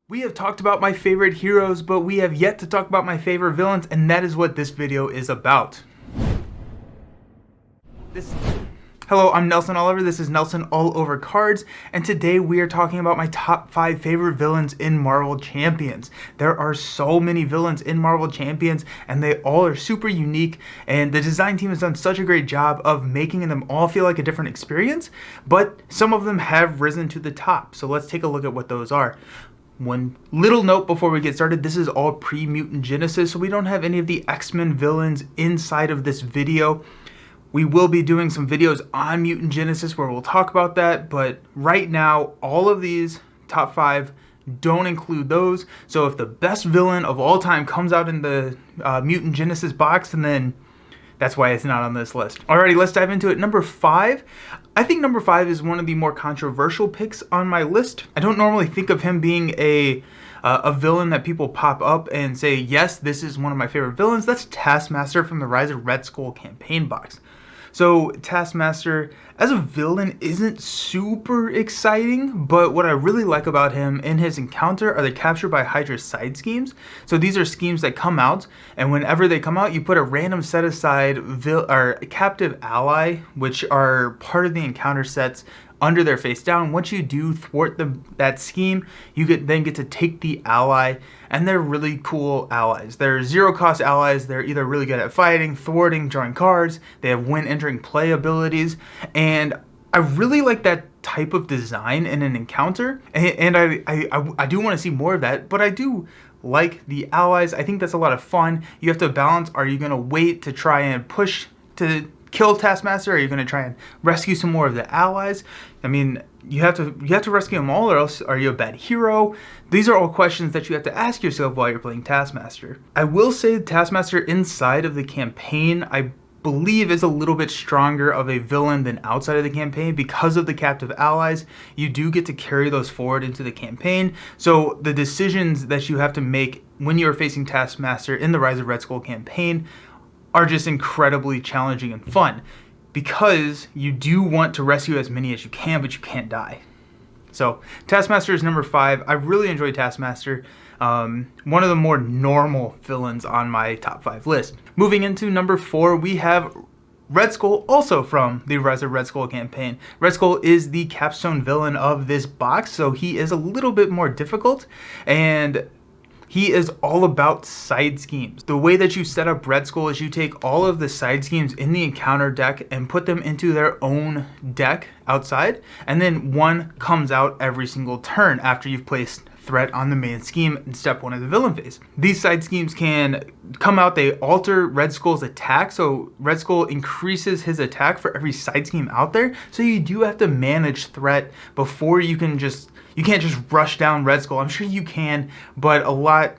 We have talked about my favorite heroes, but we have yet to talk about my favorite villains, and that is what this video is about. Hello, I'm Nelson Oliver. This is Nelson All Over Cards, and today we are talking about my top 5 favorite villains in Marvel Champions. There are so many villains in Marvel Champions, and they all are super unique, and the design team has done such a great job of making them all feel like a different experience, but some of them have risen to the top. So let's take a look at what those are. One little note before we get started, this is all pre-Mutant Genesis, so we don't have any of the X-Men villains inside of this video. We will be doing some videos on Mutant Genesis where we'll talk about that, but right now, all of these top 5 don't include those. So if the best villain of all time comes out in the Mutant Genesis box, and then that's why it's not on this list. Alrighty, let's dive into it. Number 5. I think number 5 is one of the more controversial picks on my list. I don't normally think of him being a villain that people pop up and say, yes, this is one of my favorite villains. That's Taskmaster from the Rise of Red Skull campaign box. So Taskmaster as a villain isn't super exciting, but what I really like about him in his encounter are the Captured by Hydra side schemes. So these are schemes that come out, and whenever they come out, you put a random set aside captive ally, which are part of the encounter sets, under their face down. Once you do thwart that scheme, you then get to take the ally, and they're really cool allies. They're zero cost allies. They're either really good at fighting, thwarting, drawing cards. They have when entering play abilities, and I really like that type of design in an encounter, and I do want to see more of that, but I do like the allies. I think that's a lot of fun. You have to balance, are you going to wait to try and push to kill Taskmaster, or are you going to try and rescue some more of the allies? I mean, you have to rescue them all, or else are you a bad hero? These are all questions that you have to ask yourself while you're playing Taskmaster. I will say Taskmaster inside of the campaign, I believe, is a little bit stronger of a villain than outside of the campaign because of the captive allies. You do get to carry those forward into the campaign. So the decisions that you have to make when you're facing Taskmaster in the Rise of Red Skull campaign are just incredibly challenging and fun, because you do want to rescue as many as you can, but you can't die. So Taskmaster is number 5. I really enjoy Taskmaster. One of the more normal villains on my top 5 list. Moving into number 4, we have Red Skull, also from the Rise of Red Skull campaign. Red Skull is the capstone villain of this box, so he is a little bit more difficult, and he is all about side schemes. The way that you set up Red Skull is you take all of the side schemes in the encounter deck and put them into their own deck outside, and then one comes out every single turn after you've placed threat on the main scheme in step 1 of the villain phase. These side schemes can come out, they alter Red Skull's attack, so Red Skull increases his attack for every side scheme out there, so you do have to manage threat before you can't just rush down Red Skull. I'm sure you can, but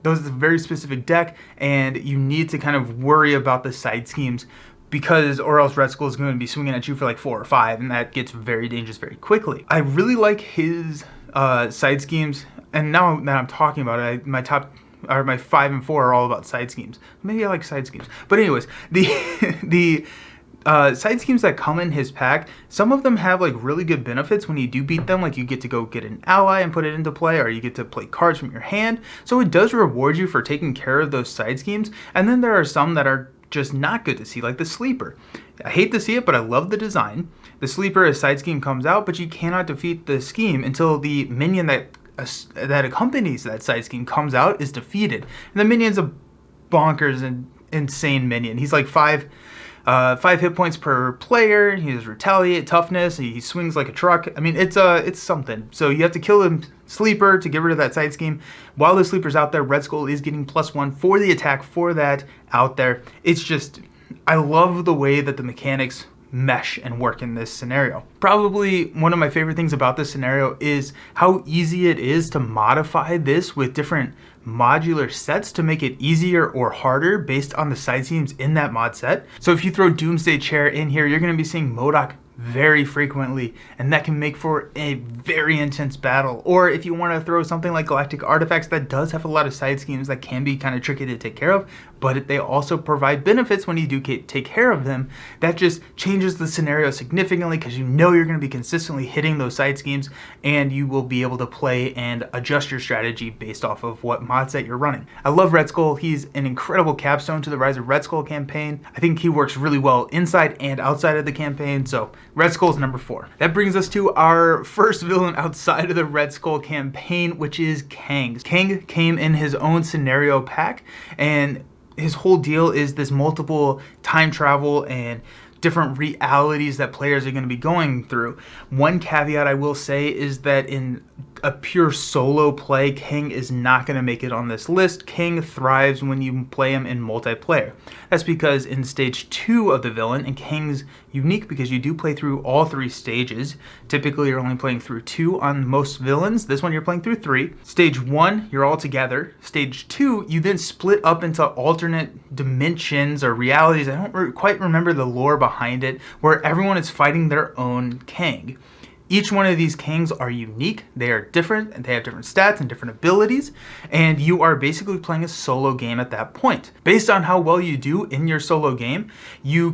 those is a very specific deck, and you need to kind of worry about the side schemes, because or else Red Skull is going to be swinging at you for like 4 or 5, and that gets very dangerous very quickly. I really like his side schemes, and now that I'm talking about it, my 5 and 4 are all about side schemes. Maybe I like side schemes, but anyways, the side schemes that come in his pack, some of them have like really good benefits when you do beat them, like you get to go get an ally and put it into play, or you get to play cards from your hand, so it does reward you for taking care of those side schemes. And then there are some that are just not good to see, like the Sleeper. I hate to see it, but I love the design. The Sleeper, a side scheme comes out, but you cannot defeat the scheme until the minion that accompanies that side scheme comes out is defeated. And the minion's a bonkers and insane minion. He's like 5 hit points per player. He has retaliate, toughness. He swings like a truck. I mean, it's something. So you have to kill him Sleeper to get rid of that side scheme. While the Sleeper's out there, Red Skull is getting +1 for the attack for that out there. It's just, I love the way that the mechanics mesh and work in this scenario. Probably one of my favorite things about this scenario is how easy it is to modify this with different modular sets to make it easier or harder based on the side schemes in that mod set. So if you throw Doomsday Chair in here, you're going to be seeing MODOK very frequently, and that can make for a very intense battle. Or if you want to throw something like Galactic Artifacts, that does have a lot of side schemes that can be kind of tricky to take care of, but they also provide benefits when you do take care of them. That just changes the scenario significantly because you know you're going to be consistently hitting those side schemes, and you will be able to play and adjust your strategy based off of what mod set you're running. I love Red Skull. He's an incredible capstone to the Rise of Red Skull campaign. I think he works really well inside and outside of the campaign, so Red Skull is number 4. That brings us to our first villain outside of the Red Skull campaign, which is Kang. Kang came in his own scenario pack, and his whole deal is this multiple time travel and different realities that players are going to be going through. One caveat I will say is that in a pure solo play, Kang is not going to make it on this list. Kang thrives when you play him in multiplayer. That's because in stage 2 of the villain, and Kang's unique because you do play through all 3 stages. Typically you're only playing through 2 on most villains. This one you're playing through 3. Stage 1, you're all together. Stage 2, you then split up into alternate dimensions or realities. I don't quite remember the lore behind it, where everyone is fighting their own Kang. Each one of these Kangs are unique, they are different, and they have different stats and different abilities, and you are basically playing a solo game at that point. Based on how well you do in your solo game, you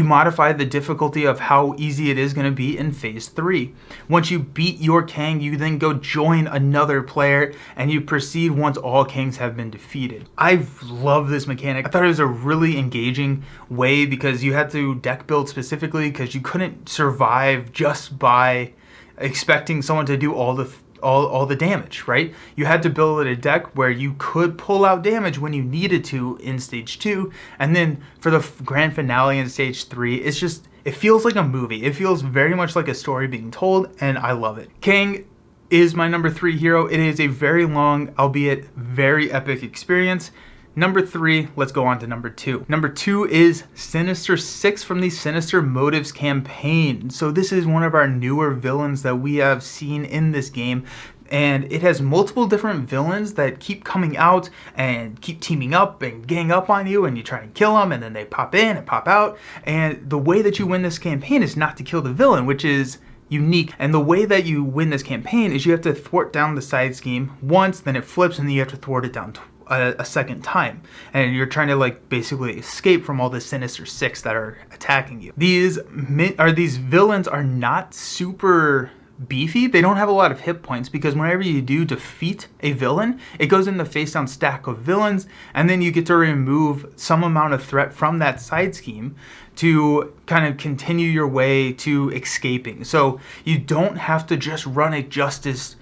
modify the difficulty of how easy it is going to be in phase 3. Once you beat your Kang, you then go join another player, and you proceed once all Kangs have been defeated. I love this mechanic. I thought it was a really engaging way because you had to deck build specifically because you couldn't survive just by expecting someone to do all the damage, right? You had to build a deck where you could pull out damage when you needed to in stage 2, and then for the grand finale in stage 3, it feels like a movie. It feels very much like a story being told, and I love it. Kang is my number 3 hero. It is a very long, albeit very epic experience. Number 3, let's go on to number 2. Number 2 is Sinister Six from the Sinister Motives campaign. So this is one of our newer villains that we have seen in this game, and it has multiple different villains that keep coming out and keep teaming up and gang up on you, and you try and kill them, and then they pop in and pop out. And the way that you win this campaign is not to kill the villain, which is unique. And the way that you win this campaign is you have to thwart down the side scheme once, then it flips, and then you have to thwart it down a second time, and you're trying to basically escape from all the Sinister Six that are attacking you. These villains are not super beefy. They don't have a lot of hit points because whenever you do defeat a villain, it goes in the face down stack of villains, and then you get to remove some amount of threat from that side scheme to kind of continue your way to escaping. So you don't have to just run a Justice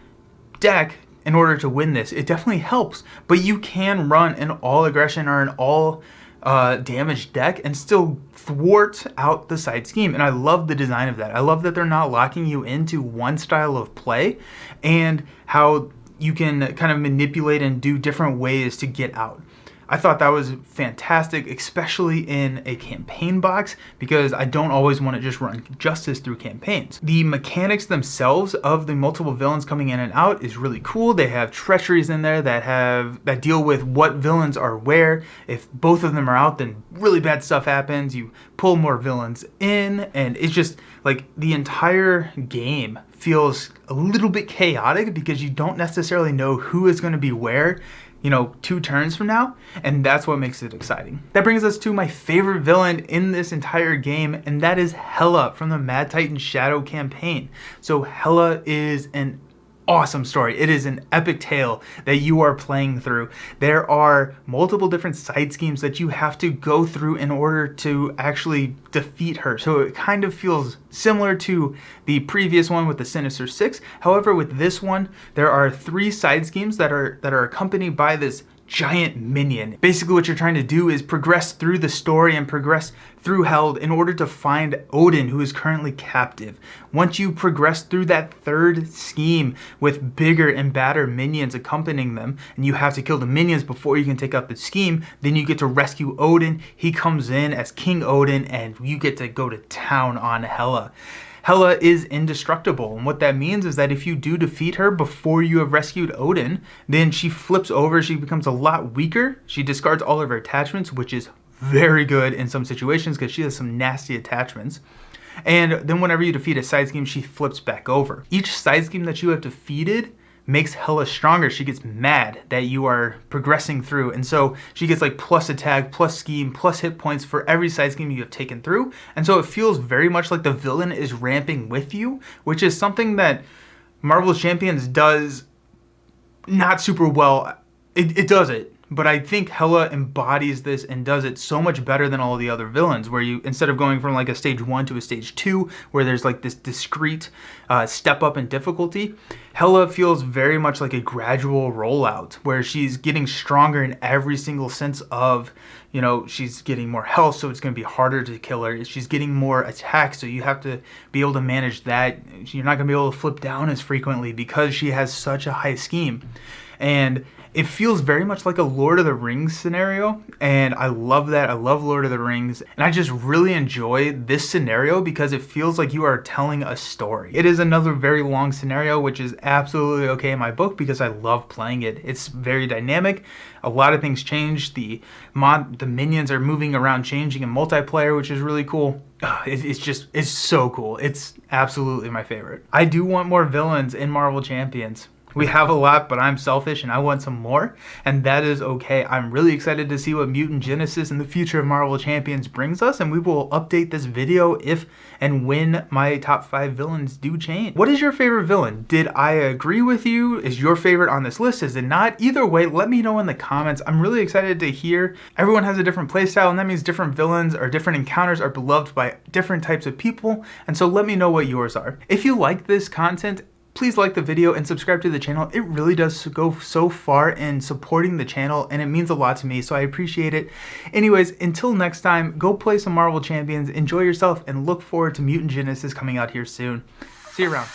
deck in order to win this. It definitely helps, but you can run an all aggression or an all damage deck and still thwart out the side scheme. And I love the design of that. I love that they're not locking you into one style of play, and how you can kind of manipulate and do different ways to get out. I thought that was fantastic, especially in a campaign box, because I don't always want to just run Justice through campaigns. The mechanics themselves of the multiple villains coming in and out is really cool. They have treacheries in there that deal with what villains are where. If both of them are out, then really bad stuff happens. You pull more villains in, and it's just the entire game feels a little bit chaotic because you don't necessarily know who is going to be where 2 turns from now, and that's what makes it exciting. That brings us to my favorite villain in this entire game, and that is Hela from the Mad Titan Shadow campaign. So Hela is an awesome story. It is an epic tale that you are playing through. There are multiple different side schemes that you have to go through in order to actually defeat her. So it kind of feels similar to the previous one with the Sinister Six. However, with this one, there are 3 side schemes that are accompanied by this giant minion. Basically what you're trying to do is progress through the story and progress through Hell in order to find Odin, who is currently captive. Once you progress through that 3rd scheme with bigger and badder minions accompanying them, and you have to kill the minions before you can take out the scheme, then you get to rescue Odin. He comes in as King Odin, and you get to go to town on Hela. Hela is indestructible, and what that means is that if you do defeat her before you have rescued Odin, then she flips over, she becomes a lot weaker, she discards all of her attachments, which is very good in some situations because she has some nasty attachments. And then whenever you defeat a side scheme, she flips back over. Each side scheme that you have defeated makes Hela stronger. She gets mad that you are progressing through, and so she gets like plus attack, plus scheme, plus hit points for every side scheme you have taken through. And so it feels very much like the villain is ramping with you, which is something that Marvel's Champions does not super well. It does it, but I think Hela embodies this and does it so much better than all the other villains, where you, instead of going from like a stage 1 to a stage 2, where there's like this discrete step up in difficulty, Hela feels very much like a gradual rollout, where she's getting stronger in every single sense of, you know, she's getting more health, so it's going to be harder to kill her. She's getting more attacks, so you have to be able to manage that. You're not going to be able to flip down as frequently because she has such a high scheme. And it feels very much like a Lord of the Rings scenario, and I love that. I love Lord of the Rings, and I just really enjoy this scenario because it feels like you are telling a story. It is another very long scenario, which is absolutely okay in my book because I love playing it. It's very dynamic. A lot of things change. The minions are moving around, changing in multiplayer, which is really cool. It's so cool. It's absolutely my favorite. I do want more villains in Marvel Champions. We have a lot, but I'm selfish and I want some more, and that is okay. I'm really excited to see what Mutant Genesis and the future of Marvel Champions brings us, and we will update this video if and when my top 5 villains do change. What is your favorite villain? Did I agree with you? Is your favorite on this list? Is it not? Either way, let me know in the comments. I'm really excited to hear. Everyone has a different playstyle, and that means different villains or different encounters are beloved by different types of people, and so let me know what yours are. If you like this content, please like the video and subscribe to the channel. It really does go so far in supporting the channel, and it means a lot to me, so I appreciate it. Anyways, until next time, go play some Marvel Champions, enjoy yourself, and look forward to Mutant Genesis coming out here soon. See you around.